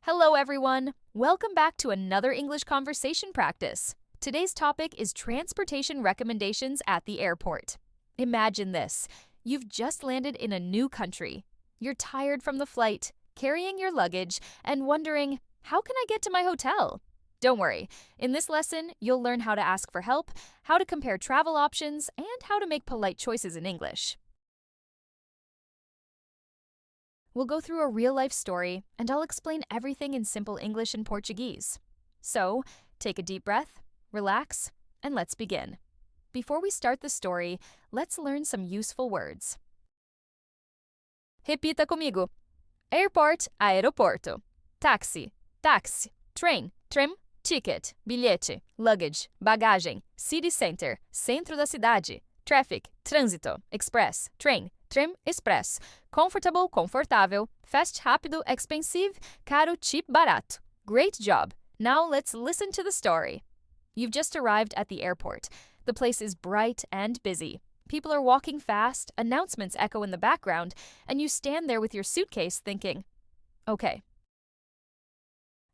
Hello, everyone. Welcome back to another English conversation practice. Today's topic is transportation recommendations at the airport. Imagine this. You've just landed in a new country. You're tired from the flight, carrying your luggage, and wondering, how can I get to my hotel? Don't worry. In this lesson, you'll learn how to ask for help, how to compare travel options, and how to make polite choices in English. We'll go through a real-life story, and I'll explain everything in simple English and Portuguese. So, take a deep breath, relax, and let's begin. Before we start the story, let's learn some useful words. Repita comigo. Airport, aeroporto. Táxi, táxi. Train, tram, ticket, bilhete, luggage, bagagem. City center, centro da cidade. Traffic, trânsito. Express, train, tram, express. Comfortable, confortável. Fast, rápido, expensive. Caro, cheap, barato. Great job. Now let's listen to the story. You've just arrived at the airport. The place is bright and busy. People are walking fast, announcements echo in the background, and you stand there with your suitcase thinking, okay,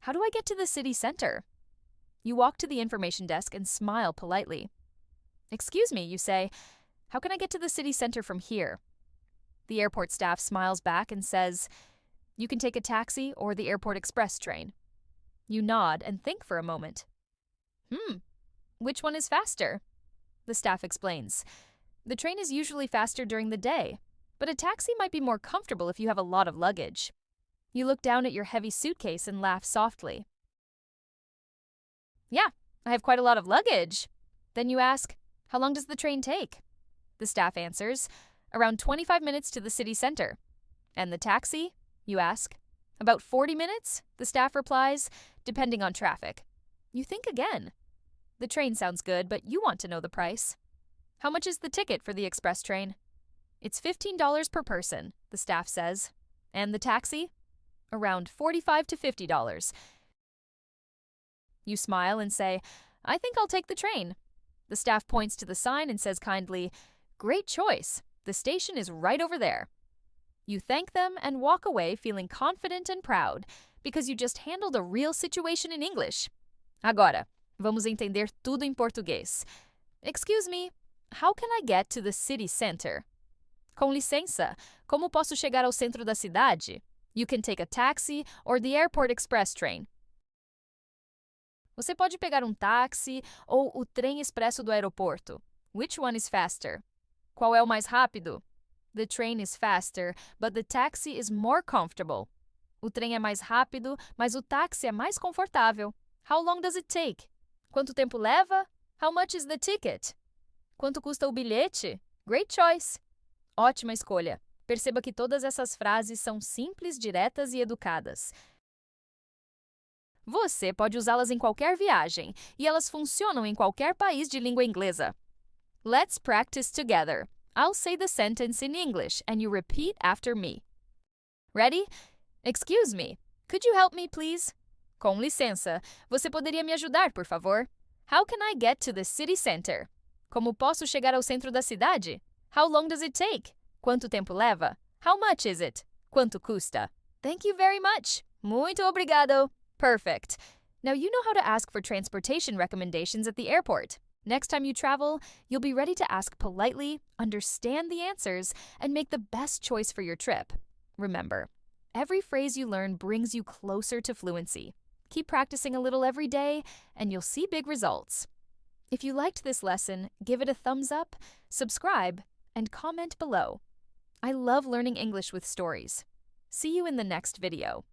how do I get to the city center? You walk to the information desk and smile politely. Excuse me, you say, how can I get to the city center from here? The airport staff smiles back and says, you can take a taxi or the airport express train. You nod and think for a moment. Which one is faster? The staff explains. The train is usually faster during the day, but a taxi might be more comfortable if you have a lot of luggage. You look down at your heavy suitcase and laugh softly. Yeah, I have quite a lot of luggage. Then you ask, how long does the train take? The staff answers, around 25 minutes to the city center. And the taxi? You ask. About 40 minutes? The staff replies, depending on traffic. You think again. The train sounds good, but you want to know the price. How much is the ticket for the express train? It's $15 per person, the staff says. And the taxi? Around $45 to $50. You smile and say, I think I'll take the train. The staff points to the sign and says kindly, great choice. The station is right over there. You thank them and walk away feeling confident and proud because you just handled a real situation in English. Agora, vamos entender tudo em português. Excuse me, how can I get to the city center? Com licença, como posso chegar ao centro da cidade? You can take a taxi or the airport express train. Você pode pegar táxi ou o trem expresso do aeroporto. Which one is faster? Qual é o mais rápido? The train is faster, but the taxi is more comfortable. O trem é mais rápido, mas o táxi é mais confortável. How long does it take? Quanto tempo leva? How much is the ticket? Quanto custa o bilhete? Great choice! Ótima escolha! Perceba que todas essas frases são simples, diretas e educadas. Você pode usá-las em qualquer viagem, e elas funcionam em qualquer país de língua inglesa. Let's practice together. I'll say the sentence in English, and you repeat after me. Ready? Excuse me. Could you help me, please? Com licença, você poderia me ajudar, por favor? How can I get to the city center? Como posso chegar ao centro da cidade? How long does it take? Quanto tempo leva? How much is it? Quanto custa? Thank you very much. Muito obrigado. Perfect. Now you know how to ask for transportation recommendations at the airport. Next time you travel, you'll be ready to ask politely, understand the answers, and make the best choice for your trip. Remember, every phrase you learn brings you closer to fluency. Keep practicing a little every day, and you'll see big results. If you liked this lesson, give it a thumbs up, subscribe, and comment below. I love learning English with stories. See you in the next video.